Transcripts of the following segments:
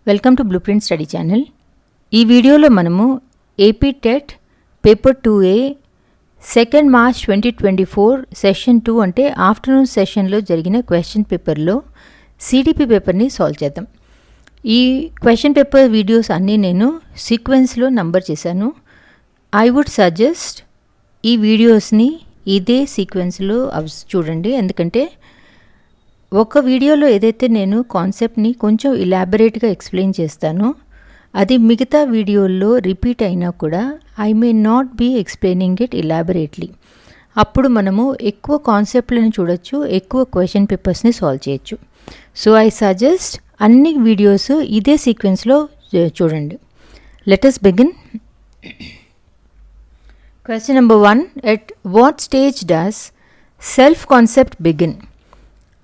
Welcome to blueprint study channel. ఈ వీడియోలో మనము AP TET paper 2A 2 March 2024 session 2 అంటే ఆఫ్టర్నూన్ సెషన్లో జరిగిన క్వశ్చన్ పేపర్లో సిడిపి పేపర్ని సాల్వ్ చేద్దాం. ఈ క్వశ్చన్ పేపర్ వీడియోస్ అన్నీ నేను సీక్వెన్స్లో నంబర్ చేశాను. ఐ వుడ్ సజెస్ట్ ఈ వీడియోస్ని ఇదే సీక్వెన్స్లో చూడండి, ఎందుకంటే ఒక వీడియోలో ఏదైతే నేను కాన్సెప్ట్ని కొంచెం ఇలాబరేట్గా ఎక్స్ప్లెయిన్ చేస్తానో అది మిగతా వీడియోల్లో రిపీట్ అయినా కూడా I may not be explaining it elaborately. అప్పుడు మనము ఎక్కువ కాన్సెప్ట్లను చూడొచ్చు, ఎక్కువ క్వశ్చన్ పేపర్స్ని సాల్వ్ చేయొచ్చు. సో ఐ సజెస్ట్ అన్ని వీడియోస్ ఇదే సీక్వెన్స్లో చూడండి. Let us begin. Question number 1. At what stage does self-concept begin?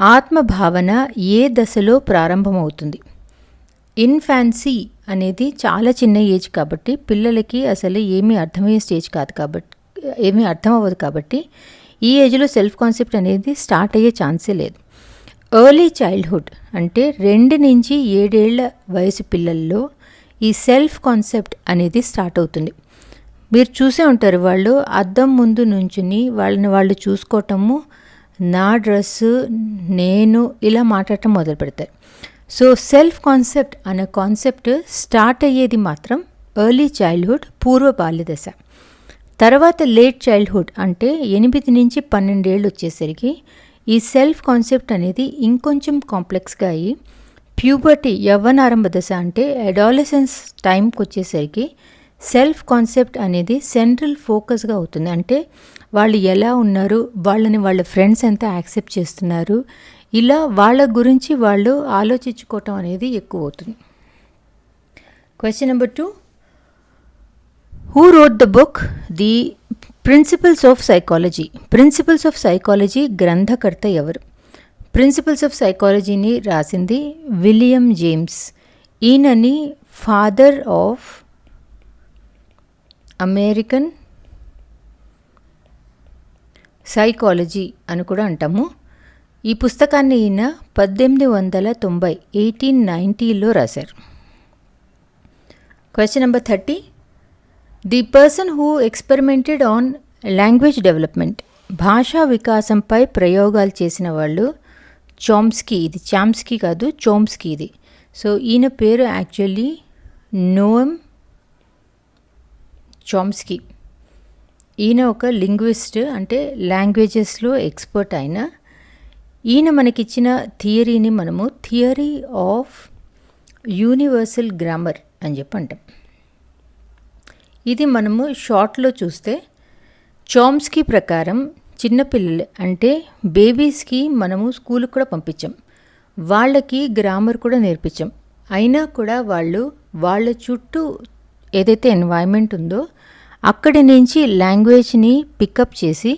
ఆత్మభావన ఏ దశలో ప్రారంభమవుతుంది? ఇన్ఫాన్సీ అనేది చాలా చిన్న ఏజ్ కాబట్టి పిల్లలకి అసలు ఏమీ అర్థమయ్యే స్టేజ్ కాదు, కాబట్టి ఏమీ అర్థం అవ్వదు. కాబట్టి ఈ ఏజ్లో సెల్ఫ్ కాన్సెప్ట్ అనేది స్టార్ట్ అయ్యే ఛాన్సే లేదు. ఎర్లీ చైల్డ్హుడ్ అంటే 2 నుంచి 7 ఏళ్ల వయసు పిల్లల్లో ఈ సెల్ఫ్ కాన్సెప్ట్ అనేది స్టార్ట్ అవుతుంది. మీరు చూసే ఉంటారు, వాళ్ళు అద్దం ముందు నుంచుని వాళ్ళని వాళ్ళు చూసుకోవటము, నా డ్రెస్సు, నేను ఇలా మాట్లాడటం మొదలు పెడతారు. సో సెల్ఫ్ కాన్సెప్ట్ అనే కాన్సెప్ట్ స్టార్ట్ అయ్యేది మాత్రం ఎర్లీ చైల్డ్హుడ్, పూర్వ బాల్య దశ. తర్వాత లేట్ చైల్డ్హుడ్ అంటే 8 నుంచి 12 ఏళ్ళు వచ్చేసరికి ఈ సెల్ఫ్ కాన్సెప్ట్ అనేది ఇంకొంచెం కాంప్లెక్స్గా అయ్యి ప్యూబర్టీ, యవ్వనారంభ దశ అంటే అడాలసెన్స్ టైంకి వచ్చేసరికి సెల్ఫ్ కాన్సెప్ట్ అనేది సెంట్రల్ ఫోకస్గా అవుతుంది. అంటే వాళ్ళు ఎలా ఉన్నారు, వాళ్ళని వాళ్ళ ఫ్రెండ్స్ ఎంత యాక్సెప్ట్ చేస్తున్నారు, ఇలా వాళ్ళ గురించి వాళ్ళు ఆలోచించుకోవటం అనేది ఎక్కువ అవుతుంది. Question number 2. Who wrote the book the principles of psychology? Principles of psychology గ్రంథకర్త ఎవరు? ప్రిన్సిపల్స్ ఆఫ్ సైకాలజీని రాసింది విలియం జేమ్స్. ఈయనని ఫాదర్ ఆఫ్ అమెరికన్ సైకాలజీ అని కూడా అంటాము. ఈ పుస్తకాన్ని ఈయన 1890 1890లో రాశారు. Question number 30. The person who experimented on language development, భాషా వికాసంపై ప్రయోగాలు చేసిన వాళ్ళు చామ్స్కీ. ఇది చామ్స్కీ కాదు, చోమ్స్కీ ఇది. సో ఈయన పేరు యాక్చువల్లీ నోఎమ్ చామ్స్కీ. ఈయన ఒక లింగ్విస్ట్, అంటే లాంగ్వేజెస్లో ఎక్స్పర్ట్ అయిన. ఈయన మనకిచ్చిన థియరీని మనము థియరీ ఆఫ్ యూనివర్సల్ గ్రామర్ అని చెప్పి అంటాం. ఇది మనము షార్ట్లో చూస్తే చామ్స్కీ ప్రకారం చిన్నపిల్లలు అంటే బేబీస్కి మనము స్కూల్కి కూడా పంపించాం, వాళ్ళకి గ్రామర్ కూడా నేర్పించాం. అయినా కూడా వాళ్ళు వాళ్ళ చుట్టూ ఏదైతే ఎన్వైర్న్మెంట్ ఉందో అక్కడి నుంచి లాంగ్వేజ్ని పికప్ చేసి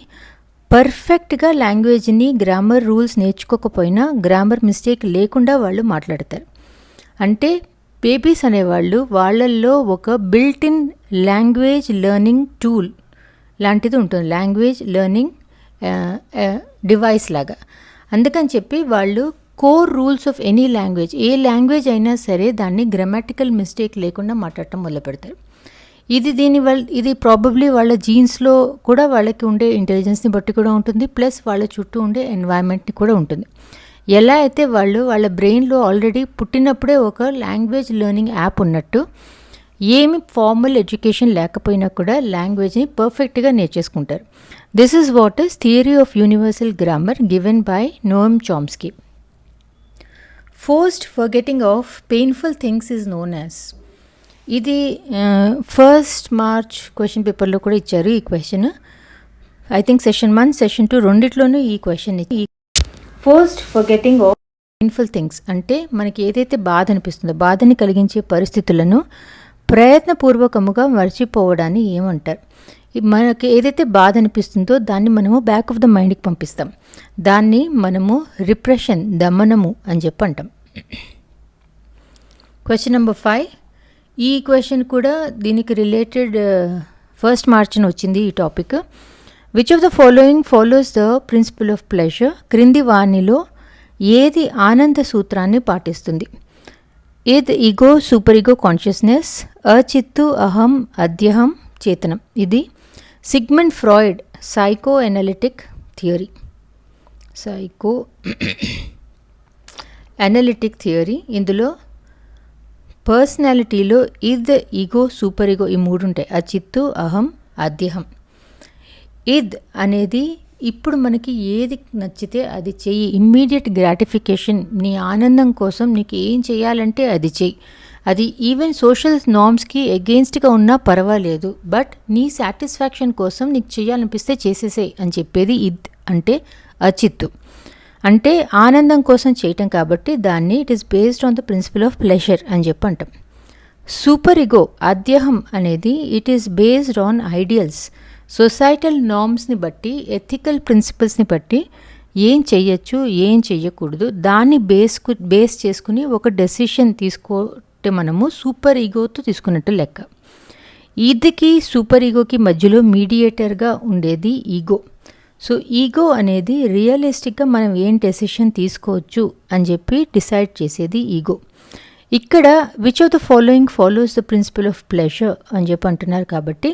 పర్ఫెక్ట్గా లాంగ్వేజ్ని గ్రామర్ రూల్స్ నేర్చుకోకపోయినా గ్రామర్ మిస్టేక్ లేకుండా వాళ్ళు మాట్లాడతారు. అంటే బేబీస్ అనేవాళ్ళు వాళ్ళల్లో ఒక built in language learning tool లాంటిది ఉంటుంది, లాంగ్వేజ్ లెర్నింగ్ డివైస్ లాగా. అందుకని చెప్పి వాళ్ళు core rules of any language, A language అయినా సరే దాన్ని గ్రామాటికల్ మిస్టేక్ లేకుండా మాట్లాడటం మొదలు పెడతారు. ఇది ప్రాబబ్లీ వాళ్ళ జీన్స్లో కూడా వాళ్ళకి ఉండే ఇంటెలిజెన్స్ని బట్టి కూడా ఉంటుంది, ప్లస్ వాళ్ళ చుట్టూ ఉండే ఎన్వైర్న్మెంట్ని కూడా ఉంటుంది. ఎలా అయితే వాళ్ళు వాళ్ళ బ్రెయిన్లో ఆల్రెడీ పుట్టినప్పుడే ఒక లాంగ్వేజ్ లెర్నింగ్ యాప్ ఉన్నట్టు, ఏమి ఫార్మల్ ఎడ్యుకేషన్ లేకపోయినా కూడా లాంగ్వేజ్ని పర్ఫెక్ట్గా నేర్చేసుకుంటారు. This is what is theory of universal grammar given by Noam Chomsky. Forced forgetting of painful things is known as. ఇది 1 మార్చ్ క్వశ్చన్ పేపర్లో కూడా ఇచ్చారు ఈ question. I think session 1 session 2 రెండిట్లోనూ ఈ క్వశ్చన్ ఇచ్చి. Forced forgetting of painful things అంటే మనకి ఏదైతే బాధ అనిపిస్తుందో, బాధని కలిగించే పరిస్థితులను ప్రయత్నపూర్వకముగా మర్చిపోవడాన్ని ఏమంటారు? మనకి ఏదైతే బాధ అనిపిస్తుందో దాన్ని మనము బ్యాక్ ఆఫ్ ద మైండ్కి పంపిస్తాం, దాన్ని మనము రిప్రెషన్, దమనము అని చెప్పి అంటాం. Question number 5. ఈ క్వశ్చన్ కూడా దీనికి రిలేటెడ్ 1 మార్చ్న వచ్చింది ఈ topic. Which of the following follows the principle of pleasure? క్రింది వానిలో ఏది ఆనంద సూత్రాన్ని పాటిస్తుంది? Id ego, super ego, consciousness, అచిత్తు, అహం, అద్యహం, చేతనం. ఇది Sigmund Freud psychoanalytic theory. ఇందులో పర్సనాలిటీలో ఇద్, ఈగో, సూపర్ ఈగో ఈ మూడు ఉంటాయి. అచిత్తు, అహం, అద్యహం. ఇద్ అనేది ఇప్పుడు మనకి ఏది నచ్చితే అది చెయ్యి, ఇమ్మీడియట్ గ్రాటిఫికేషన్, నీ ఆనందం కోసం నీకు ఏం చేయాలంటే అది చెయ్యి. అది ఈవెన్ సోషల్ నార్మ్స్కి ఎగెయిన్స్ట్గా ఉన్నా పర్వాలేదు, బట్ నీ సాటిస్ఫాక్షన్ కోసం నీకు చేయాలనిపిస్తే చేసేసేయి అని చెప్పేది ఇద్ అంటే అచిత్తు. అంటే ఆనందం కోసం చేయటం కాబట్టి దాన్ని it is based on the principle of pleasure అని చెప్పి అంటాం. సూపర్ ఈగో, అద్యహం అనేది it is based on ideals, societal నార్మ్స్ని బట్టి, ఎథికల్ ప్రిన్సిపల్స్ని బట్టి ఏం చెయ్యొచ్చు, ఏం చెయ్యకూడదు, దాన్ని బేస్ చేసుకుని ఒక డెసిషన్ తీసుకుంటే మనము సూపర్ ఈగోతో తీసుకున్నట్టు లెక్క. ఇదికి సూపర్ ఈగోకి మధ్యలో మీడియేటర్గా ఉండేది ఈగో. సో ఈగో అనేది రియలిస్టిక్గా మనం ఏం డెసిషన్ తీసుకోవచ్చు అని చెప్పి డిసైడ్ చేసేది ఈగో. ఇక్కడ which of the following follows the principle of pleasure అని చెప్పి అంటున్నారు కాబట్టి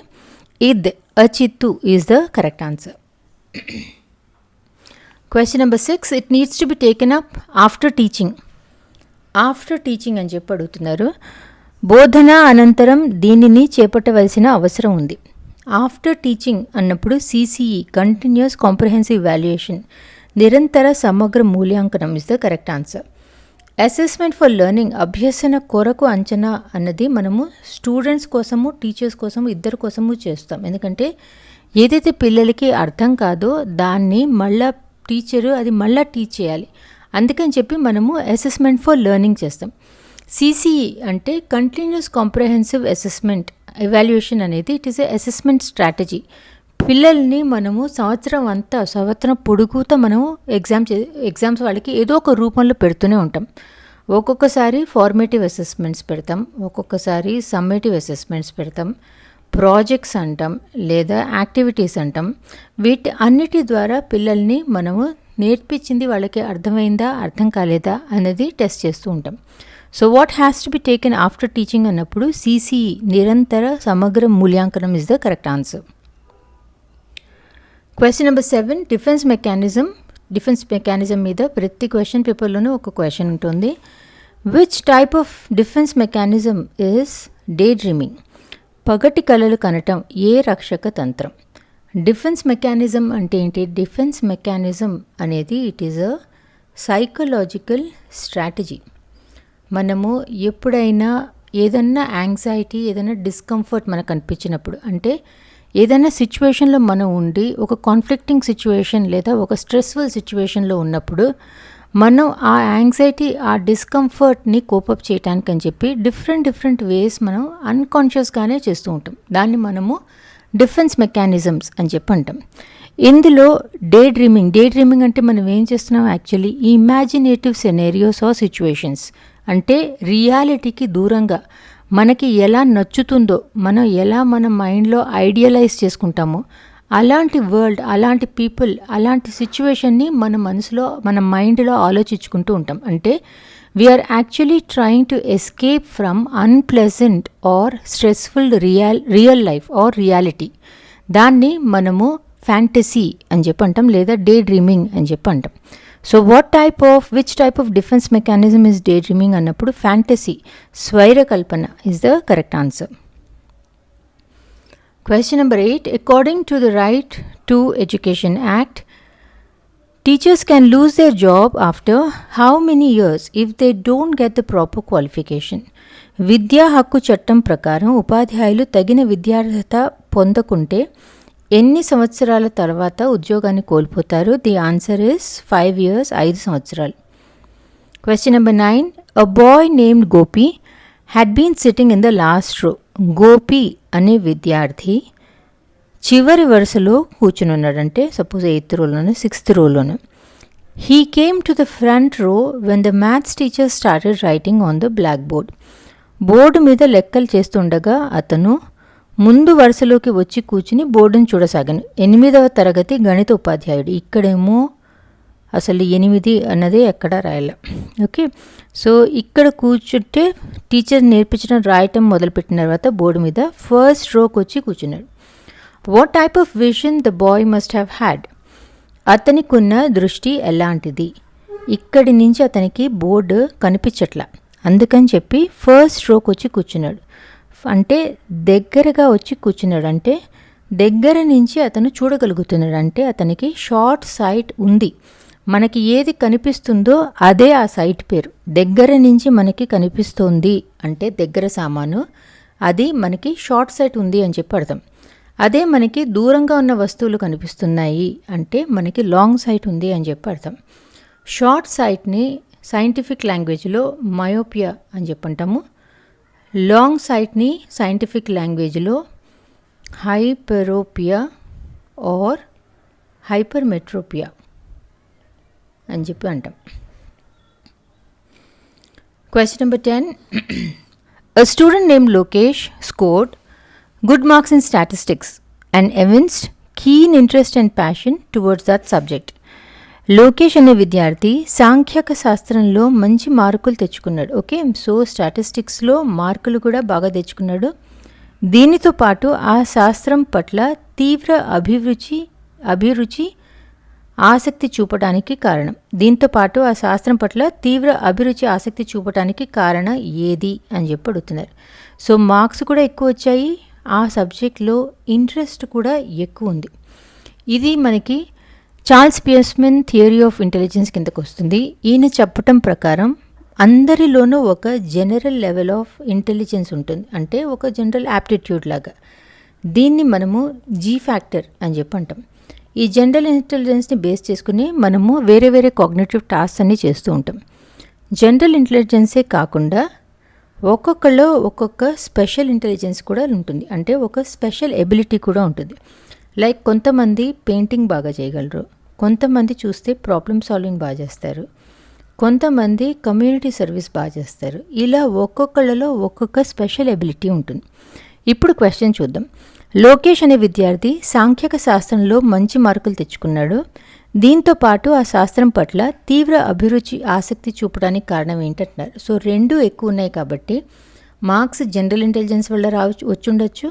ఇద్, అచిత్తు is the correct answer. Question number 6, it needs to be taken up after teaching. After teaching అని చెప్పి అడుగుతున్నారు. బోధన అనంతరం దీనిని చేపట్టవలసిన అవసరం ఉంది. ఆఫ్టర్ టీచింగ్ అన్నప్పుడు సిసిఈ, కంటిన్యూస్ కాంప్రహెన్సివ్ వాల్యుయేషన్, నిరంతర సమగ్ర మూల్యాంకనం is the correct answer. Assessment for learning, అభ్యసన కొరకు అంచనా అన్నది మనము స్టూడెంట్స్ కోసము, టీచర్స్ కోసము, ఇద్దరి కోసము చేస్తాం. ఎందుకంటే ఏదైతే పిల్లలకి అర్థం కాదో దాన్ని మళ్ళా టీచరు అది మళ్ళా టీచ్ చేయాలి. అందుకని చెప్పి మనము అసెస్మెంట్ ఫర్ లెర్నింగ్ చేస్తాం. సిసిఈ అంటే కంటిన్యూస్ కాంప్రహెన్సివ్ అసెస్మెంట్ ఎవాల్యుయేషన్ అనేది it is a assessment strategy. పిల్లల్ని మనము సంవత్సరం పొడుగుతా మనము ఎగ్జామ్స్ వాళ్ళకి ఏదో ఒక రూపంలో పెడుతూనే ఉంటాం. ఒక్కొక్కసారి ఫార్మేటివ్ అసెస్మెంట్స్ పెడతాం, ఒక్కొక్కసారి సమ్మేటివ్ అసెస్మెంట్స్ పెడతాం, ప్రాజెక్ట్స్ అంటాం, లేదా యాక్టివిటీస్ అంటాం. వీటి అన్నిటి ద్వారా పిల్లల్ని మనము నేర్పించింది వాళ్ళకి అర్థమైందా, అర్థం కాలేదా అనేది టెస్ట్ చేస్తూ ఉంటాం. So what has to be taken after teaching అన్నప్పుడు సిసిఈ, నిరంతర సమగ్ర మూల్యాంకనం is the correct answer. Question number 7, defence mechanism మీద ప్రతి క్వశ్చన్ పేపర్లోనూ ఒక క్వశ్చన్ ఉంటుంది. Which type of defence mechanism is day dreaming? పగటి కలలు కనటం ఏ రక్షక తంత్రం? డిఫెన్స్ మెకానిజం అంటే ఏంటి? డిఫెన్స్ మెకానిజం అనేది it is a psychological strategy. మనము ఎప్పుడైనా ఏదన్నా యాంగ్జైటీ, ఏదైనా డిస్కంఫర్ట్ మనకు అనిపించినప్పుడు, అంటే ఏదైనా సిచ్యువేషన్లో మనం ఉండి ఒక కాన్ఫ్లిక్టింగ్ సిచ్యువేషన్ లేదా ఒక స్ట్రెస్ఫుల్ సిచ్యువేషన్లో ఉన్నప్పుడు మనం ఆ యాంగ్జైటీ, ఆ డిస్కంఫర్ట్ని కోపప్ చేయడానికి అని చెప్పి డిఫరెంట్ వేస్ మనం అన్కాన్షియస్గానే చేస్తూ ఉంటాం. దాన్ని మనము డిఫెన్స్ మెకానిజమ్స్ అని చెప్పి అంటాం. ఇందులో డే డ్రీమింగ్ అంటే మనం ఏం చేస్తున్నాం? యాక్చువల్లీ ఇమాజినేటివ్ సెనేరియోస్ ఆర్ సిచ్యువేషన్స్, అంటే రియాలిటీకి దూరంగా మనకి ఎలా నచ్చుతుందో, మనం ఎలా మన మైండ్లో ఐడియలైజ్ చేసుకుంటామో అలాంటి వరల్డ్, అలాంటి పీపుల్, అలాంటి సిచ్యువేషన్ని మన మనసులో, మన మైండ్లో ఆలోచించుకుంటూ ఉంటాం. అంటే we are actually trying to escape from unpleasant or stressful real life or reality. దాన్ని మనము ఫ్యాంటసీ అని చెప్పి అంటాం, లేదా డే డ్రీమింగ్ అని చెప్పి అంటాం. So which type of defence mechanism is day dreaming అన్నప్పుడు ఫ్యాంటసీ, స్వైర కల్పన is the correct answer. Question number 8, according to the Right to Education Act, teachers can lose their job after how many years if they don't get the proper qualification? విద్యా హక్కు చట్టం ప్రకారం ఉపాధ్యాయులు తగిన విద్యార్హత పొందకుంటే ఎన్ని సంవత్సరాల తర్వాత ఉద్యోగాన్ని కోల్పోతారు? ది ఆన్సర్ ఇస్ 5 years, 5 సంవత్సరాలు. Question number 9, a boy named Gopi had been sitting in the last row. Gopi అనే విద్యార్థి చివరి వరుసలో కూర్చునున్నాడంటే సపోజ్ 8th rowలోను 6th rowలోను. He came to the front row when the maths teacher started writing on the black board. Board మీద లెక్కలు చేస్తుండగా అతను ముందు వరుసలోకి వచ్చి కూర్చుని బోర్డును చూడసాగాను. 8వ తరగతి గణిత ఉపాధ్యాయుడు. ఇక్కడేమో అసలు 8 అన్నది ఎక్కడ రాయాల. ఓకే, సో ఇక్కడ కూర్చుంటే టీచర్ నేర్పించడం రాయటం మొదలుపెట్టిన తర్వాత బోర్డు మీద ఫస్ట్ రోకి వచ్చి కూర్చున్నాడు. What type of vision the boy must have had? అతనికి ఉన్న దృష్టి ఎలాంటిది? ఇక్కడి నుంచి అతనికి బోర్డు కనిపించట్లా, అందుకని చెప్పి ఫస్ట్ రోకి వచ్చి కూర్చున్నాడు. అంటే దగ్గరగా వచ్చి కూర్చున్నాడు, అంటే దగ్గర నుంచి అతను చూడగలుగుతున్నాడు, అంటే అతనికి షార్ట్ సైట్ ఉంది. మనకి ఏది కనిపిస్తుందో అదే ఆ సైట్ పేరు. దగ్గర నుంచి మనకి కనిపిస్తుంది అంటే దగ్గర సామాను, అది మనకి షార్ట్ సైట్ ఉంది అని చెప్పి అర్థం. అదే మనకి దూరంగా ఉన్న వస్తువులు కనిపిస్తున్నాయి అంటే మనకి లాంగ్ సైట్ ఉంది అని చెప్పి అర్థం. షార్ట్ సైట్ని సైంటిఫిక్ లాంగ్వేజ్లో మయోపియా అని చెప్పంటాము. లాంగ్ సైట్ని సైంటిఫిక్ లాంగ్వేజ్లో హైపెరోపియా ఆర్ హైపర్మెట్రోపియా అని చెప్పి అంటాం. Question number 10. A student named Lokesh scored good marks in statistics and evinced keen interest and passion towards that subject. Lokesh అనే విద్యార్థి సాంఖ్యక శాస్త్రంలో మంచి మార్కులు తెచ్చుకున్నాడు. ఓకే, సో స్టాటిస్టిక్స్లో మార్కులు కూడా బాగా తెచ్చుకున్నాడు. దీనితో పాటు ఆ శాస్త్రం పట్ల తీవ్ర అభిరుచి ఆసక్తి చూపడానికి కారణం. దీంతో పాటు ఆ శాస్త్రం పట్ల తీవ్ర అభిరుచి ఆసక్తి చూపడానికి కారణం ఏది అని చెప్పి అడుగుతున్నారు. సో మార్క్స్ కూడా ఎక్కువ వచ్చాయి, ఆ సబ్జెక్ట్లో ఇంట్రెస్ట్ కూడా ఎక్కువ ఉంది. ఇది మనకి చార్ల్స్ పియర్స్మన్ థియరీ ఆఫ్ ఇంటెలిజెన్స్ కిందకు వస్తుంది. ఈయన చెప్పటం ప్రకారం అందరిలోనూ ఒక జనరల్ లెవెల్ ఆఫ్ ఇంటెలిజెన్స్ ఉంటుంది, అంటే ఒక జనరల్ యాప్టిట్యూడ్ లాగా. దీన్ని మనము జీ ఫ్యాక్టర్ అని చెప్పి అంటాం. ఈ జనరల్ ఇంటెలిజెన్స్ని బేస్ చేసుకుని మనము వేరే వేరే కాగ్నిటివ్ టాస్క్స్ అన్నీ చేస్తూ ఉంటాం. జనరల్ ఇంటెలిజెన్సే కాకుండా ఒక్కొక్కలో ఒక్కొక్క స్పెషల్ ఇంటెలిజెన్స్ కూడా ఉంటుంది, అంటే ఒక స్పెషల్ ఎబిలిటీ కూడా ఉంటుంది. లైక్ కొంతమంది పెయింటింగ్ బాగా చేయగలరు, కొంతమంది చూస్తే ప్రాబ్లమ్ సాల్వింగ్ బాగా చేస్తారు, కొంతమంది కమ్యూనిటీ సర్వీస్ బాగా చేస్తారు. ఇలా ఒక్కొక్కళ్ళలో ఒక్కొక్క స్పెషల్ ఎబిలిటీ ఉంటుంది. ఇప్పుడు క్వశ్చన్ చూద్దాం. లోకేష్ అనే విద్యార్థి సాంఖ్యక శాస్త్రంలో మంచి మార్కులు తెచ్చుకున్నాడు. దీంతో పాటు ఆ శాస్త్రం పట్ల తీవ్ర అభిరుచి ఆసక్తి చూపడానికి కారణం ఏంటంటున్నారు. సో రెండు ఎక్కువ ఉన్నాయి కాబట్టి మార్క్స్ జనరల్ ఇంటెలిజెన్స్ వల్ల వచ్చుండొచ్చు,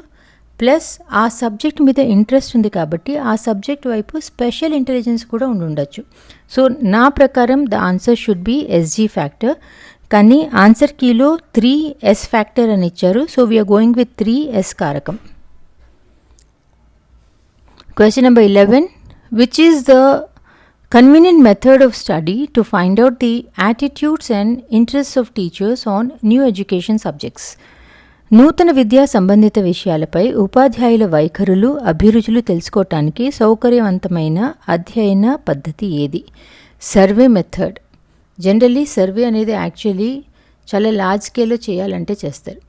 ప్లస్ ఆ సబ్జెక్ట్ మీద ఇంట్రెస్ట్ ఉంది కాబట్టి ఆ సబ్జెక్ట్ వైపు స్పెషల్ ఇంటెలిజెన్స్ కూడా ఉండొచ్చు. సో నా ప్రకారం the answer should be SG factor, కానీ ఆన్సర్ కీలో 3S ఫ్యాక్టర్ అని ఇచ్చారు. So we are going with 3S కారకం. Question number 11. Which is the convenient method of study to find out the attitudes and interests of teachers on new education subjects? నూతన విద్యా సంబంధిత విషయాలపై ఉపాధ్యాయుల వైఖరులు అభిరుచులు తెలుసుకోవటానికి సౌకర్యవంతమైన అధ్యయన పద్ధతి ఏది? Survey method. జనరల్లీ సర్వే అనేది యాక్చువల్లీ చాలా లార్జ్ స్కేల్లో చేయాలంటే చేస్తారు,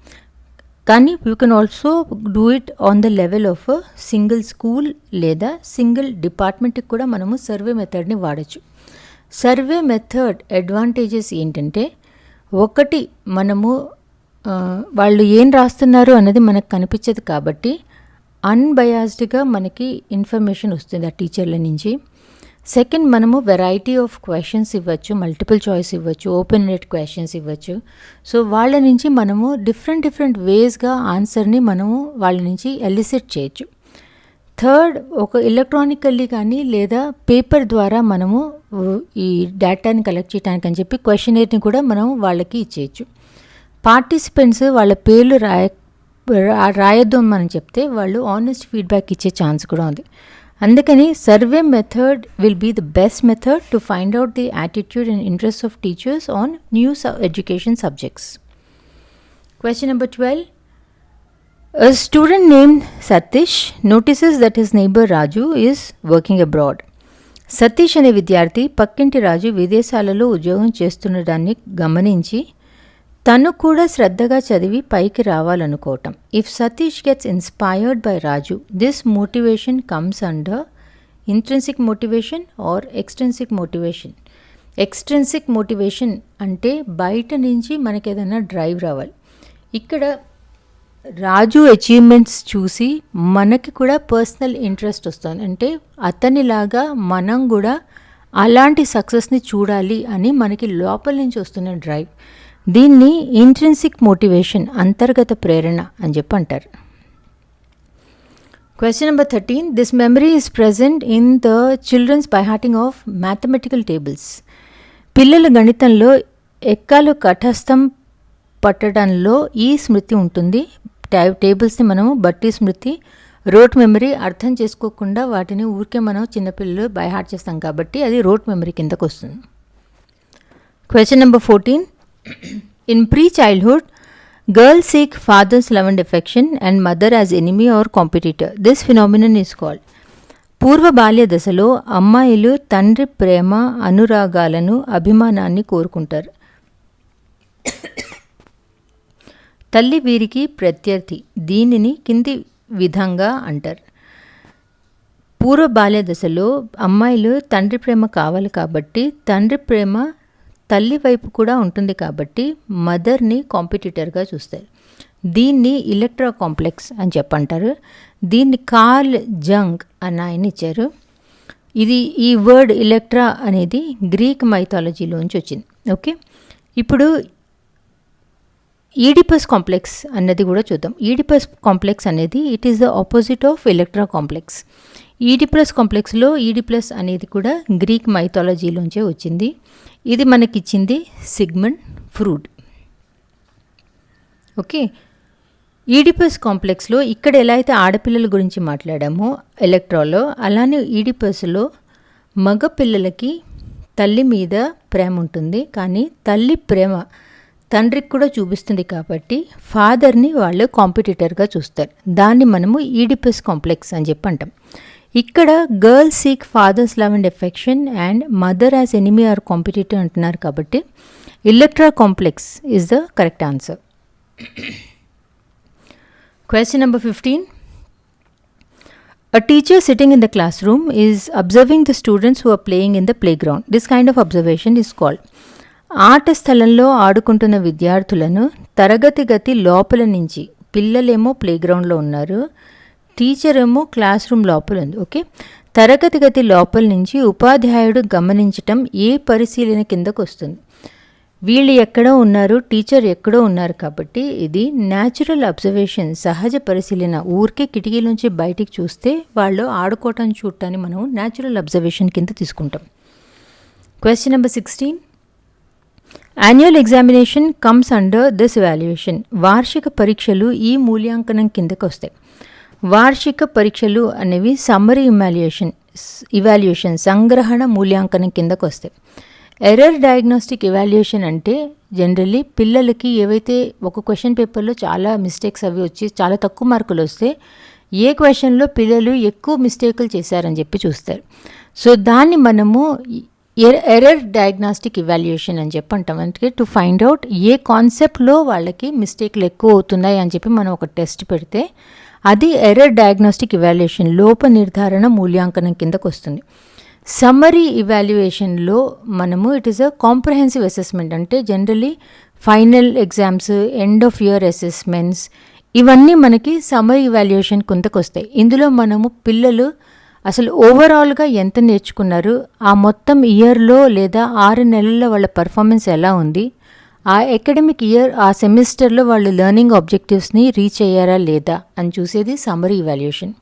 కానీ you can also do it on the level of single school లేదా సింగిల్ డిపార్ట్మెంట్కి కూడా మనము సర్వే మెథడ్ని వాడచ్చు. సర్వే మెథడ్ అడ్వాంటేజెస్ ఏంటంటే, ఒకటి మనము వాళ్ళు ఏం రాస్తున్నారు అన్నది మనకు కనిపించదు కాబట్టి అన్బయాస్డ్గా మనకి ఇన్ఫర్మేషన్ వస్తుంది ఆ టీచర్ల నుంచి. సెకండ్, మనము వెరైటీ ఆఫ్ క్వశ్చన్స్ ఇవ్వచ్చు, మల్టిపుల్ చాయిస్ ఇవ్వచ్చు, ఓపెన్ ఎండెడ్ క్వశ్చన్స్ ఇవ్వచ్చు. సో వాళ్ళ నుంచి మనము డిఫరెంట్ వేస్గా ఆన్సర్ని మనము వాళ్ళ నుంచి ఎలిసిట్ చేయొచ్చు. థర్డ్, ఒక ఎలక్ట్రానికల్లీ కానీ లేదా పేపర్ ద్వారా మనము ఈ డేటాని కలెక్ట్ చేయడానికి అని చెప్పి క్వశ్చనర్ని కూడా మనం వాళ్ళకి ఇచ్చేయచ్చు. పార్టిసిపెంట్స్ వాళ్ళ పేర్లు రాయొద్దు అని మనం చెప్తే వాళ్ళు ఆనెస్ట్ ఫీడ్బ్యాక్ ఇచ్చే ఛాన్స్ కూడా ఉంది. అందుకని survey method will be the best method to find out the attitude and interest of teachers on new education subjects. Question number 12. A student named Satish notices that his neighbor Raju is working abroad. Satish అనే విద్యార్థి పక్కింటి రాజు విదేశాలలో ఉద్యోగం చేస్తుండడాన్ని గమనించి తను కూడా శ్రద్ధగా చదివి పైకి రావాలనుకోవటం. If Satish gets inspired by Raju, this motivation comes under intrinsic motivation or extrinsic motivation. Extrinsic motivation అంటే బయట నుంచి మనకి ఏదైనా డ్రైవ్ రావాలి. ఇక్కడ రాజు అచీవ్మెంట్స్ చూసి మనకి కూడా పర్సనల్ ఇంట్రెస్ట్ వస్తుంది. అంటే అతనిలాగా మనం కూడా అలాంటి సక్సెస్ని చూడాలి అని మనకి లోపల నుంచి వస్తున్న డ్రైవ్. దీన్ని ఇంట్రిన్సిక్ మోటివేషన్, అంతర్గత ప్రేరణ అని చెప్పి అంటారు. Question number 13. This memory is present in the children's by hearting of mathematical tables. పిల్లల గణితంలో ఎక్కాలు కఠస్థం పట్టడంలో ఈ స్మృతి ఉంటుంది. టేబుల్స్ని మనము బట్టి స్మృతి, రోట్ మెమరీ అర్థం చేసుకోకుండా వాటిని ఊరికే మనం చిన్నపిల్లలు బై హార్ట్ చేస్తాం కాబట్టి అది రోట్ మెమరీ కిందకు వస్తుంది. Question number 14. In pre-childhood, girls seek father's love and affection and mother as enemy or competitor. This phenomenon is called. పూర్వ బాల్య దశలో అమ్మాయిలు తండ్రి ప్రేమ, అనురాగాలను, అభిమానాన్ని కోరుకుంటారు. తల్లి వీరికి ప్రత్యర్థి. దీనిని కింది విధంగా అంటారు. పూర్వ బాల్య దశలో అమ్మాయిలు తండ్రి ప్రేమ కావాలి కాబట్టి తండ్రి ప్రేమ తల్లి వైపు కూడా ఉంటుంది కాబట్టి మదర్ని కాంపిటీటర్గా చూస్తారు. దీన్ని ఎలక్ట్రా కాంప్లెక్స్ అని చెప్పంటారు. దీన్ని కార్ల్ జంగ్ అని ఆయన ఇచ్చారు. ఈ వర్డ్ ఎలక్ట్రా అనేది గ్రీక్ మైథాలజీలోంచి వచ్చింది. ఓకే, ఇప్పుడు ఈడిపస్ కాంప్లెక్స్ అన్నది కూడా చూద్దాం. ఈడిపస్ కాంప్లెక్స్ అనేది it is the opposite of Electra complex. Oedipus కాంప్లెక్స్లో ఈడిపస్ అనేది కూడా గ్రీక్ మైథాలజీలోంచే వచ్చింది. ఇది మనకిచ్చింది సిగ్మండ్ ఫ్రూడ్. ఓకే, ఈడిపస్ కాంప్లెక్స్లో ఇక్కడ ఎలా అయితే ఆడపిల్లల గురించి మాట్లాడామో ఎలక్ట్రాలో, అలానే ఈడిపస్లో మగ పిల్లలకి తల్లి మీద ప్రేమ ఉంటుంది. కానీ తల్లి ప్రేమ తండ్రికి కూడా చూపిస్తుంది కాబట్టి ఫాదర్ని వాళ్ళు కాంపిటీటర్గా చూస్తారు. దాన్ని మనము ఈడిపస్ కాంప్లెక్స్ అని చెప్పి అంటాం. ఇక్కడ girls seek father's love and affection and mother as enemy or competitor అంటున్నారు కాబట్టి Electra complex is the correct answer. Question number 15. A teacher sitting in the classroom is observing the students who are playing in the playground. This kind of observation is called. ఆట స్థలంలో ఆడుకుంటున్న విద్యార్థులను తరగతి గది లోపల నుంచి, పిల్లలేమో ప్లేగ్రౌండ్లో ఉన్నారు, టీచర్ ఏమో క్లాస్ రూమ్ లోపల ఉంది. ఓకే, తరగతి గది లోపల నుంచి ఉపాధ్యాయుడు గమనించటం ఏ పరిశీలన కిందకు వస్తుంది? వీళ్ళు ఎక్కడో ఉన్నారు, టీచర్ ఎక్కడో ఉన్నారు కాబట్టి ఇది న్యాచురల్ అబ్జర్వేషన్, సహజ పరిశీలన. ఊరికే కిటికీ నుంచి బయటికి చూస్తే వాళ్ళు ఆడుకోవటం చూడటాన్ని మనం న్యాచురల్ అబ్జర్వేషన్ కింద తీసుకుంటాం. Question number 16. Annual examination comes under this evaluation. వార్షిక పరీక్షలు ఈ మూల్యాంకనం కిందకు వస్తాయి. వార్షిక పరీక్షలు అనేవి సమ్మరీ ఇవాల్యుయేషన్ సంగ్రహణ మూల్యాంకనం కిందకు వస్తాయి. ఎర్రర్ డయాగ్నోస్టిక్ ఇవాల్యుయేషన్ అంటే జనరల్లీ పిల్లలకి ఏవైతే ఒక క్వశ్చన్ పేపర్లో చాలా మిస్టేక్స్ అవి వచ్చి చాలా తక్కువ మార్కులు వస్తే ఏ క్వశ్చన్లో పిల్లలు ఎక్కువ మిస్టేకులు చేశారని చెప్పి చూస్తారు. సో దాన్ని మనము ఎర్రర్ డయాగ్నాస్టిక్ ఇవాల్యుయేషన్ అని చెప్పి అంటాం. అంటే టు ఫైండ్ అవుట్ ఏ కాన్సెప్ట్లో వాళ్ళకి మిస్టేక్లు ఎక్కువ అవుతున్నాయి అని చెప్పి మనం ఒక టెస్ట్ పెడితే అది ఎర్రర్ డయాగ్నాస్టిక్ ఇవాల్యుయేషన్, లోప నిర్ధారణ మూల్యాంకనం కిందకు వస్తుంది. సమ్మరీ ఇవాల్యుయేషన్లో మనము it is a comprehensive assessment. అంటే generally final exams, end of year assessments ఇవన్నీ మనకి సమ్మరీ ఇవాల్యుయేషన్ కిందకు వస్తాయి. ఇందులో మనము పిల్లలు అసలు ఓవరాల్గా ఎంత నేర్చుకున్నారు, ఆ మొత్తం ఇయర్లో లేదా 6 నెలల్లో వాళ్ళ పర్ఫార్మెన్స్ ఎలా ఉంది, ఆ అకాడమిక్ ఇయర్ ఆ సెమిస్టర్లో వాళ్ళు లెర్నింగ్ ఆబ్జెక్టివ్స్ని రీచ్ అయ్యారా లేదా అని చూసేది సమ్మరీ ఇవాల్యుయేషన్.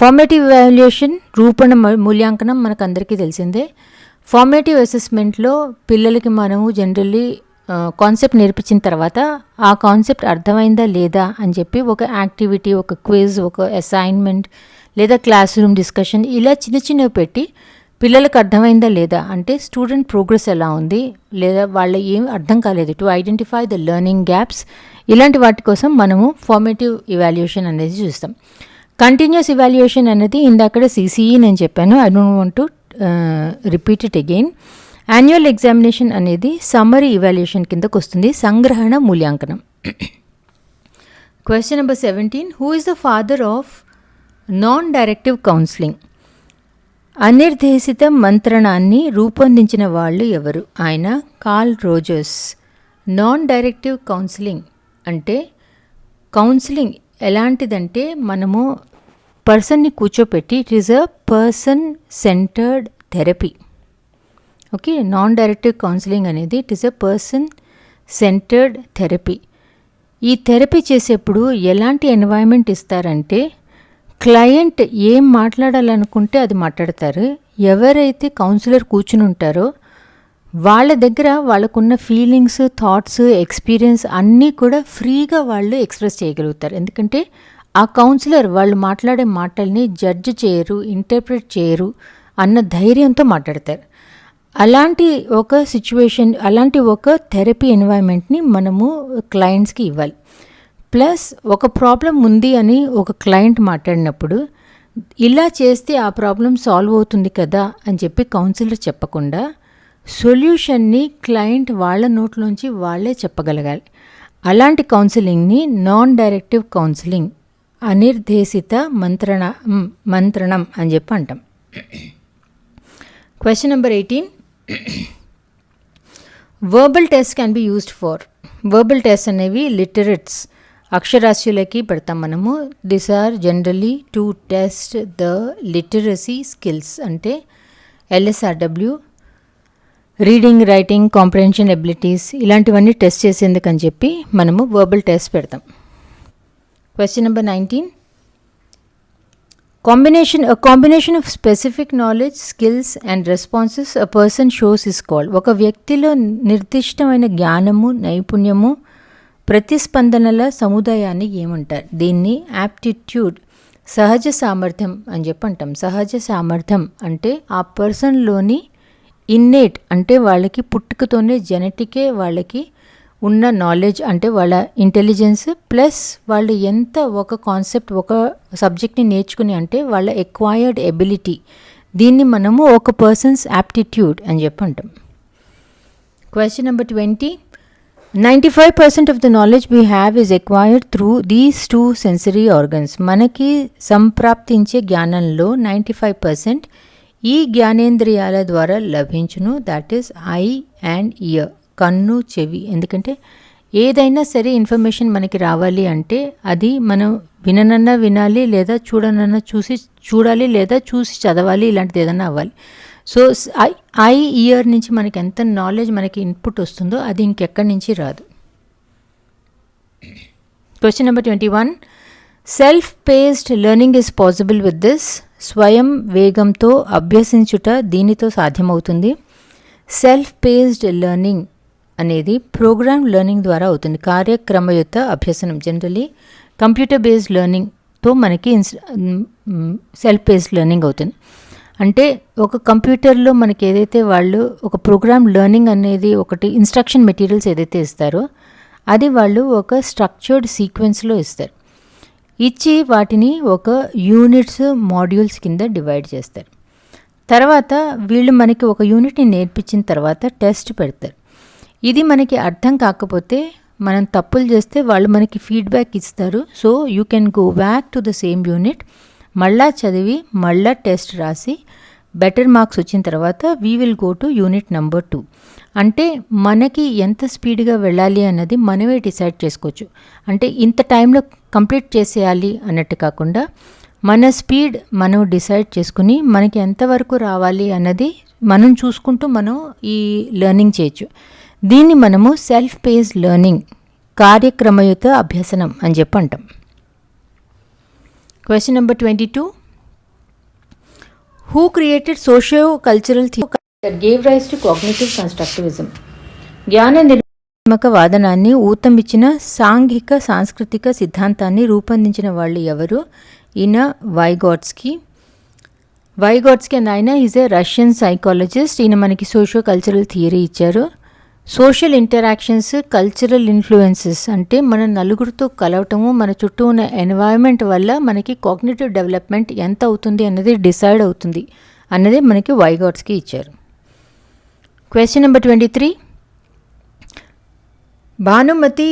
ఫార్మేటివ్ ఇవాల్యుయేషన్ రూపణ మూల్యాంకనం మనకు అందరికీ తెలిసిందే. ఫార్మేటివ్ అసెస్మెంట్లో పిల్లలకి మనము జనరల్లీ కాన్సెప్ట్ నేర్పించిన తర్వాత ఆ కాన్సెప్ట్ అర్థమైందా లేదా అని చెప్పి ఒక యాక్టివిటీ, ఒక క్విజ్, ఒక అసైన్మెంట్ లేదా క్లాస్ రూమ్ డిస్కషన్ ఇలా చిన్న చిన్నవి పెట్టి పిల్లలకు అర్థమైందా లేదా అంటే స్టూడెంట్ ప్రోగ్రెస్ ఎలా ఉంది లేదా వాళ్ళ ఏం అర్థం కాలేదు to identify the learning gaps, ఇలాంటి వాటి కోసం మనము ఫార్మేటివ్ ఇవాల్యుయేషన్ అనేది చూస్తాం. కంటిన్యూస్ ఇవాల్యుయేషన్ అనేది ఇందాక సిసిఈ నేను చెప్పాను, I don't want to repeat it again. Annual examination అనేది సమ్మరీ ఇవాల్యుయేషన్ కిందకు వస్తుంది, సంగ్రహణ మూల్యాంకనం. Question number 17. Who is the father of non directive counselling? అనిర్దేశిత మంత్రణాన్ని రూపొందించిన వాళ్ళు ఎవరు? ఆయన Carl Rogers. Non directive counselling అంటే కౌన్సిలింగ్ ఎలాంటిదంటే మనము పర్సన్ని కూర్చోపెట్టి it is a person centred therapy. Okay, non directive counselling అనేది it is a person centred therapy. ఈ థెరపీ చేసేప్పుడు ఎలాంటి ఎన్వైరన్మెంట్ ఇస్తారంటే క్లయింట్ ఏం మాట్లాడాలనుకుంటే అది మాట్లాడతారు. ఎవరైతే కౌన్సిలర్ కూర్చుని ఉంటారో వాళ్ళ దగ్గర వాళ్ళకున్న ఫీలింగ్స్, థాట్స్, ఎక్స్పీరియన్స్ అన్నీ కూడా ఫ్రీగా వాళ్ళు ఎక్స్ప్రెస్ చేయగలుగుతారు. ఎందుకంటే ఆ కౌన్సిలర్ వాళ్ళు మాట్లాడే మాటల్ని జడ్జ్ చేయరు, ఇంటర్ప్రిట్ చేయరు అన్న ధైర్యంతో మాట్లాడతారు. అలాంటి ఒక సిచ్యువేషన్, అలాంటి ఒక థెరపీ ఎన్వైరన్మెంట్ని మనము క్లయింట్స్కి ఇవ్వాలి. ప్లస్ ఒక ప్రాబ్లం ఉంది అని ఒక క్లయింట్ మాట్లాడినప్పుడు ఇలా చేస్తే ఆ ప్రాబ్లం సాల్వ్ అవుతుంది కదా అని చెప్పి కౌన్సిలర్ చెప్పకుండా సొల్యూషన్ని క్లయింట్ వాళ్ళ నోట్లోంచి వాళ్ళే చెప్పగలగాలి. అలాంటి కౌన్సిలింగ్ని నాన్ డైరెక్టివ్ కౌన్సిలింగ్, అనిర్దేశిత మంత్రణం అని చెప్పి అంటాం. Question number 18. Verbal test can be used for. Verbal test అనేవి లిటరేట్స్, అక్షరాస్యులకి పెడతాం మనము. This are generally to test the literacy skills, అంటే LSRW, reading, writing, comprehension abilities, ఇలాంటివన్నీ టెస్ట్ చేసేందుకని చెప్పి మనము వర్బల్ టెస్ట్ పెడతాం. Question number 19. A combination of specific knowledge, skills and responses a person shows is called. ఒక వ్యక్తిలో నిర్దిష్టమైన జ్ఞానము, నైపుణ్యము, ప్రతిస్పందనల సముదాయాన్ని ఏమంటారు? దీన్ని యాప్టిట్యూడ్, సహజ సామర్థ్యం అని చెప్పి అంటాం. సహజ సామర్థ్యం అంటే ఆ పర్సన్లోని ఇన్నేట్, అంటే వాళ్ళకి పుట్టుకతోనే జెనెటికే వాళ్ళకి ఉన్న నాలెడ్జ్, అంటే వాళ్ళ ఇంటెలిజెన్స్, ప్లస్ వాళ్ళు ఎంత ఒక కాన్సెప్ట్, ఒక సబ్జెక్ట్ని నేర్చుకుని అంటే వాళ్ళ ఎక్వైర్డ్ ఎబిలిటీ, దీన్ని మనము ఒక పర్సన్స్ యాప్టిట్యూడ్ అని చెప్పి అంటాం. Question number 20. 95% of the knowledge we have is acquired through these 2 sensory organs. మనకి సంప్రాప్తించే జ్ఞానంలో 95% ఈ జ్ఞానేంద్రియాల ద్వారా లభించును. That is I and year, కన్ను, చెవి. ఎందుకంటే ఏదైనా సరే ఇన్ఫర్మేషన్ మనకి రావాలి అంటే అది మనం విననన్నా వినాలి, లేదా చూడనన్నా చూడాలి, లేదా చూసి చదవాలి, ఇలాంటిది ఏదైనా అవ్వాలి. సో ఐ ఇయర్ నుంచి మనకి ఎంత నాలెడ్జ్ మనకి ఇన్పుట్ వస్తుందో అది ఇంకెక్కడి నుంచి రాదు. Question number 21. Self paced learning is possible with this. స్వయం వేగంతో అభ్యసించుట దీనితో సాధ్యమవుతుంది. సెల్ఫ్ పేస్డ్ లెర్నింగ్ అనేది ప్రోగ్రామ్ లెర్నింగ్ ద్వారా అవుతుంది. కార్యక్రమయుత అభ్యసనం, జనరలీ కంప్యూటర్ బేస్డ్ లెర్నింగ్తో మనకి సెల్ఫ్ పేస్డ్ లెర్నింగ్ అవుతుంది. అంటే ఒక కంప్యూటర్లో మనకి ఏదైతే వాళ్ళు ఒక ప్రోగ్రామ్ లెర్నింగ్ అనేది ఒకటి ఇన్స్ట్రక్షన్ మెటీరియల్స్ ఏదైతే ఇస్తారో అది వాళ్ళు ఒక స్ట్రక్చర్డ్ సీక్వెన్స్లో ఇస్తారు. ఇచ్చి వాటిని ఒక యూనిట్స్, మాడ్యూల్స్ కింద డివైడ్ చేస్తారు. తర్వాత వీళ్ళు మనకి ఒక యూనిట్ని నేర్పించిన తర్వాత టెస్ట్ పెడతారు. ఇది మనకి అర్థం కాకపోతే, మనం తప్పులు చేస్తే వాళ్ళు మనకి ఫీడ్బ్యాక్ ఇస్తారు. So you can go back to the same unit, మళ్ళా చదివి మళ్ళా టెస్ట్ రాసి బెటర్ మార్క్స్ వచ్చిన తర్వాత we will go to unit number 2. అంటే మనకి ఎంత స్పీడ్గా వెళ్ళాలి అన్నది మనమే డిసైడ్ చేసుకోవచ్చు. అంటే ఇంత టైంలో కంప్లీట్ చేసేయాలి అన్నట్టు కాకుండా మన స్పీడ్ మనం డిసైడ్ చేసుకుని మనకి ఎంతవరకు రావాలి అన్నది మనం చూసుకుంటూ మనం ఈ లెర్నింగ్ చేయొచ్చు. దీన్ని మనము సెల్ఫ్ పేస్డ్ లెర్నింగ్, కార్యక్రమయుత అభ్యసనం అని చెప్పి అంటాం. Question number 22. Who created socio-cultural theory that gave rise to cognitive constructivism? జ్ఞాన నిర్మాణాత్మక వాదనాన్ని ఊతమిచ్చిన సాంఘిక సాంస్కృతిక సిద్ధాంతాన్ని రూపొందించిన వాళ్ళు ఎవరు? ఈయన వైగోట్స్కీ అండ్ ఆయన ఈజ్ ఏ రష్యన్ సైకాలజిస్ట్. ఈయన మనకి సోషియో కల్చరల్ థియరీ ఇచ్చారు. సోషల్ ఇంటరాక్షన్స్, కల్చరల్ ఇన్ఫ్లుయెన్సెస్ అంటే మన నలుగురితో కలవటము, మన చుట్టూ ఉన్న ఎన్వైరన్మెంట్ వల్ల మనకి కాగ్నిటివ్ డెవలప్మెంట్ ఎంత అవుతుంది అన్నది డిసైడ్ అవుతుంది అన్నది మనకి వైగోట్స్కీ ఇచ్చారు. Question number 23. Bhanumathi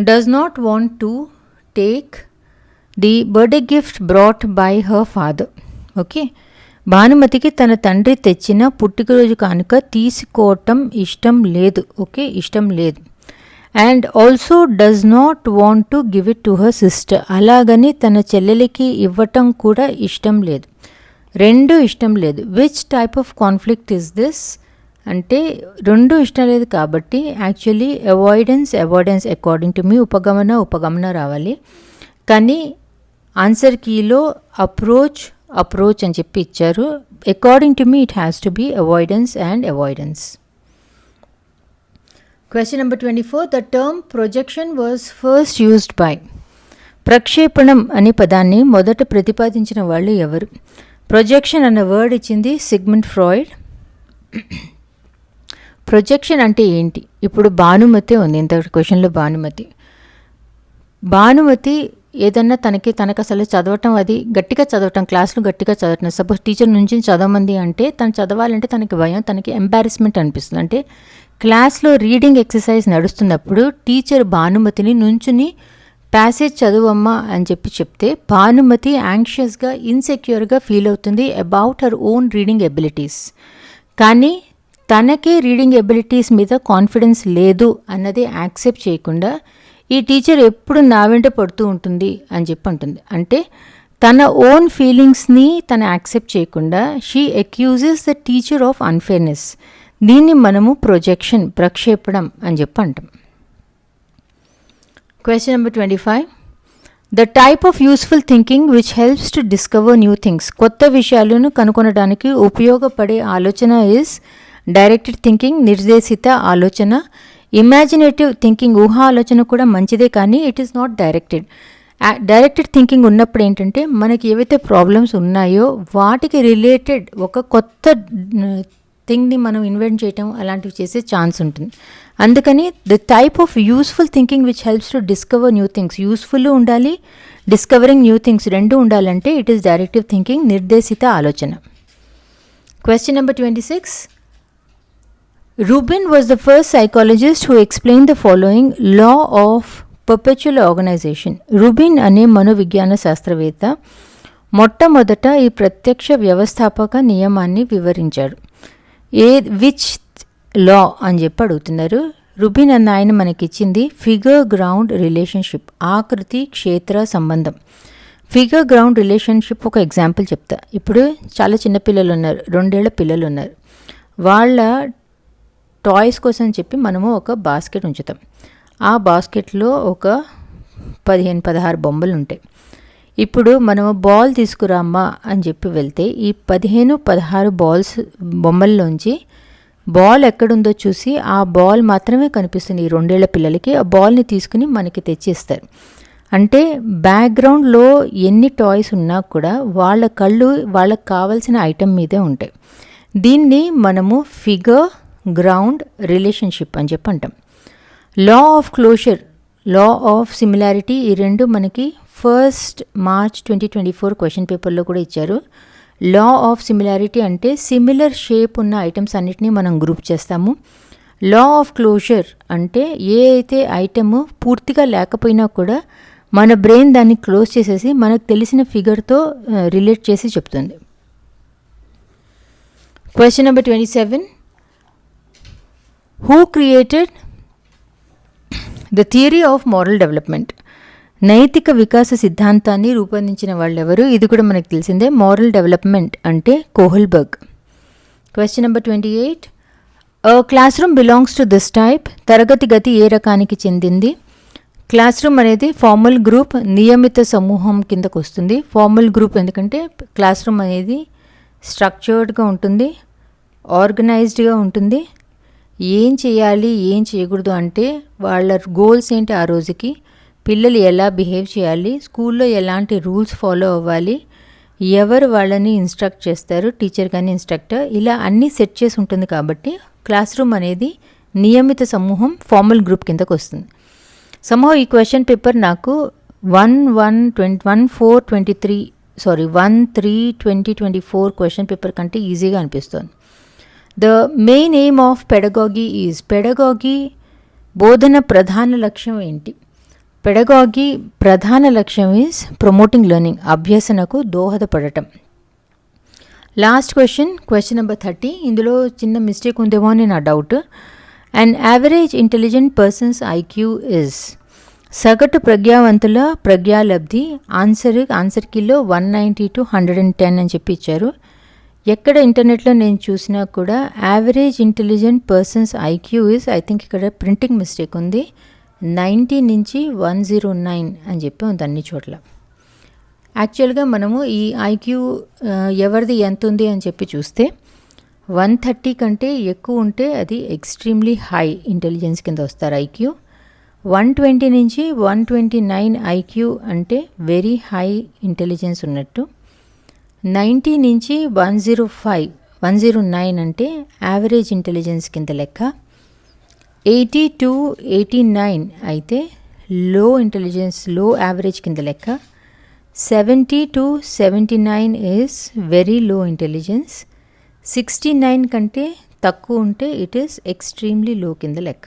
does not want to take the birthday gift brought by her father. Okay, భానుమతికి తన తండ్రి తెచ్చిన పుట్టినరోజు కానుక తీసుకోవటం ఇష్టం లేదు. ఓకే, ఇష్టం లేదు. And also does not want to give it to her sister. అలాగని తన చెల్లెలికి ఇవ్వటం కూడా ఇష్టం లేదు. రెండు ఇష్టం లేదు. Which type of conflict is this అంటే రెండు ఇష్టం లేదు కాబట్టి actually avoidance according to me ఉపగమన రావాలి. కానీ ఆన్సర్ కీలో అప్రోచ్ అని చెప్పి ఇచ్చారు. According to me it has to be avoidance. Question number 24. The term projection was first used by. ప్రక్షేపణం అనే పదాన్ని మొదట ప్రతిపాదించిన వాళ్ళు ఎవరు? ప్రొజెక్షన్ అన్న వర్డ్ ఇచ్చింది సిగ్మండ్ ఫ్రాయిడ్. ప్రొజెక్షన్ అంటే ఏంటి? ఇప్పుడు భానుమతి ఉంది, ఇంత క్వశ్చన్లో భానుమతి ఏదన్నా తనకు అసలు చదవటం, అది గట్టిగా చదవటం, క్లాస్లో గట్టిగా చదవటం, సపోజ్ టీచర్ నుంచి చదవమంది అంటే తను చదవాలంటే తనకి భయం, తనకి ఎంబారెస్మెంట్ అనిపిస్తుంది. అంటే క్లాస్లో రీడింగ్ ఎక్సర్సైజ్ నడుస్తున్నప్పుడు టీచర్ భానుమతిని నుంచుని ప్యాసేజ్ చదువమ్మా అని చెప్తే భానుమతి యాంగ్షియస్గా ఇన్సెక్యూర్గా ఫీల్ అవుతుంది about her own reading abilities. కానీ తనకే రీడింగ్ ఎబిలిటీస్ మీద కాన్ఫిడెన్స్ లేదు అన్నది యాక్సెప్ట్ చేయకుండా ఈ టీచర్ ఎప్పుడు నా వెంట పడుతూ ఉంటుంది అని చెప్పి అంటుంది. అంటే తన ఓన్ ఫీలింగ్స్ని తను యాక్సెప్ట్ చేయకుండా she accuses the teacher of unfairness. దీన్ని మనము ప్రక్షేపణం అని చెప్పి అంటాం. Question number 25. The type of useful thinking which helps to discover new things. కొత్త విషయాలను కనుగొనడానికి ఉపయోగపడే ఆలోచన is directed thinking, నిర్దేశిత ఆలోచన. ఇమాజినేటివ్ థింకింగ్, ఊహా ఆలోచన కూడా మంచిదే, కానీ it is not directed thinking ఉన్నప్పుడు ఏంటంటే మనకి ఏవైతే ప్రాబ్లమ్స్ ఉన్నాయో వాటికి రిలేటెడ్ ఒక కొత్త థింగ్ని మనం ఇన్వెంట్ చేయటం అలాంటివి చేసే ఛాన్స్ ఉంటుంది. అందుకని the type of useful thinking which helps to discover new things, useful ఉండాలి, డిస్కవరింగ్ న్యూ థింగ్స్ రెండు ఉండాలంటే ఇట్ ఈస్ డైరెక్టివ్ థింకింగ్, నిర్దేశిత ఆలోచన. Question number 26. Rubin was the first psychologist who explained the following law of perpetual organization. Rubin అనే మనోవిజ్ఞాన శాస్త్రవేత్త మొట్టమొదట ఈ ప్రత్యక్ష వ్యవస్థాపక నియమాన్ని వివరించాడు. విచ్ లా అని చెప్పి అడుగుతున్నారు. రుబిన్ అన్న ఆయన మనకిచ్చింది ఫిగర్ గ్రౌండ్ రిలేషన్షిప్, ఆకృతి క్షేత్ర సంబంధం. ఫిగర్ గ్రౌండ్ రిలేషన్షిప్ ఒక ఎగ్జాంపుల్ చెప్తా. ఇప్పుడు చాలా చిన్న పిల్లలు ఉన్నారు, 2 ఏళ్ల పిల్లలు ఉన్నారు. వాళ్ళ టాయ్స్ కోసం చెప్పి మనము ఒక బాస్కెట్ ఉంచుతాం. ఆ బాస్కెట్లో ఒక 15-16 బొమ్మలు ఉంటాయి. ఇప్పుడు మనము బాల్ తీసుకురామ్మా అని చెప్పి వెళ్తే ఈ 15-16 బొమ్మల్లోంచి బాల్ ఎక్కడుందో చూసి ఆ బాల్ మాత్రమే కనిపిస్తుంది ఈ 2 ఏళ్ల పిల్లలకి. ఆ బాల్ని తీసుకుని మనకి తెచ్చిస్తారు. అంటే బ్యాక్గ్రౌండ్లో ఎన్ని టాయ్స్ ఉన్నా కూడా వాళ్ళ కళ్ళు వాళ్ళకి కావాల్సిన ఐటెం మీదే ఉంటాయి. దీన్ని మనము ఫిగర్ గ్రౌండ్ రిలేషన్షిప్ అని చెప్పి అంటాం. Law of closure, law of similarity, ఈ రెండు మనకి 1 March 2024 క్వశ్చన్ పేపర్లో కూడా ఇచ్చారు. లా ఆఫ్ సిమిలారిటీ అంటే సిమిలర్ షేప్ ఉన్న ఐటమ్స్ అన్నిటినీ మనం గ్రూప్ చేస్తాము. లా ఆఫ్ క్లోజర్ అంటే ఏ అయితే ఐటమ్ పూర్తిగా లేకపోయినా కూడా మన బ్రెయిన్ దాన్ని క్లోజ్ చేసేసి మనకు తెలిసిన ఫిగర్తో రిలేట్ చేసి చెప్తుంది. Question number 27. Who created the theory of moral development? నైతిక వికాస సిద్ధాంతాన్ని రూపొందించిన వాళ్ళెవరు? ఇది కూడా మనకు తెలిసిందే. మోరల్ డెవలప్మెంట్ అంటే కోహల్బర్గ్. Question number 28. A classroom belongs to this type. తరగతి గది ఏ రకానికి చెందింది? క్లాస్ రూమ్ అనేది ఫార్మల్ గ్రూప్, నియమిత సమూహం కిందకు వస్తుంది. ఫార్మల్ గ్రూప్ ఎందుకంటే క్లాస్ రూమ్ అనేది స్ట్రక్చర్డ్గా ఉంటుంది, ఆర్గనైజ్డ్గా ఉంటుంది. ఏం చేయాలి ఏం చేయకూడదు అంటే వాళ్ళ గోల్స్ ఏంటి, ఆ రోజుకి పిల్లలు ఎలా బిహేవ్ చేయాలి, స్కూల్లో ఎలాంటి రూల్స్ ఫాలో అవ్వాలి, ఎవరు వాళ్ళని ఇన్స్ట్రక్ట్ చేస్తారు, టీచర్ కానీ ఇన్స్ట్రక్టర్, ఇలా అన్నీ సెట్ చేసి ఉంటుంది. కాబట్టి క్లాస్ రూమ్ అనేది నియమిత సమూహం, ఫార్మల్ గ్రూప్ కిందకు వస్తుంది. సమ్హౌ ఈ క్వశ్చన్ పేపర్ నాకు 1/3/2024 క్వశ్చన్ పేపర్ కంటే ఈజీగా అనిపిస్తుంది. The main aim of pedagogy is, pedagogy బోధన ప్రధాన లక్ష్యం ఏంటి? పెడగాగీ ప్రధాన లక్ష్యం ఈజ్ ప్రమోటింగ్ లెర్నింగ్, అభ్యసనకు దోహదపడటం. Last question number 30. ఇందులో చిన్న మిస్టేక్ ఉందేమో అని నా doubt. And average intelligent persons IQ is, సగటు ప్రజ్ఞావంతుల ప్రజ్ఞాలబ్ధి ఆన్సర్ కీలో 190 to 110 అని చెప్పి ఇచ్చారు. ఎక్కడ ఇంటర్నెట్లో నేను చూసినా కూడా average intelligent persons IQ is, I think ఇక్కడ ప్రింటింగ్ మిస్టేక్ ఉంది, 90 నుంచి 109 అని చెప్పి ఉంది అన్ని చోట్ల. యాక్చువల్గా మనము ఈ ఐక్యూ ఎవరిది ఎంత ఉంది అని చెప్పి చూస్తే 130 కంటే ఎక్కువ ఉంటే అది ఎక్స్ట్రీమ్లీ హై ఇంటెలిజెన్స్ కింద వస్తారు ఐక్యూ. 120 నుంచి 129 ఐక్యూ అంటే వెరీ హై ఇంటెలిజెన్స్ ఉన్నట్టు. 90 నుంచి 109 అంటే యావరేజ్ ఇంటెలిజెన్స్ కింద లెక్క. 80 to 89 అయితే లో ఇంటెలిజెన్స్, లో యావరేజ్ కింద లెక్క. 70 to 79 is very low intelligence. 69 కంటే తక్కువ ఉంటే ఇట్ ఈస్ ఎక్స్ట్రీమ్లీ లో కింద లెక్క.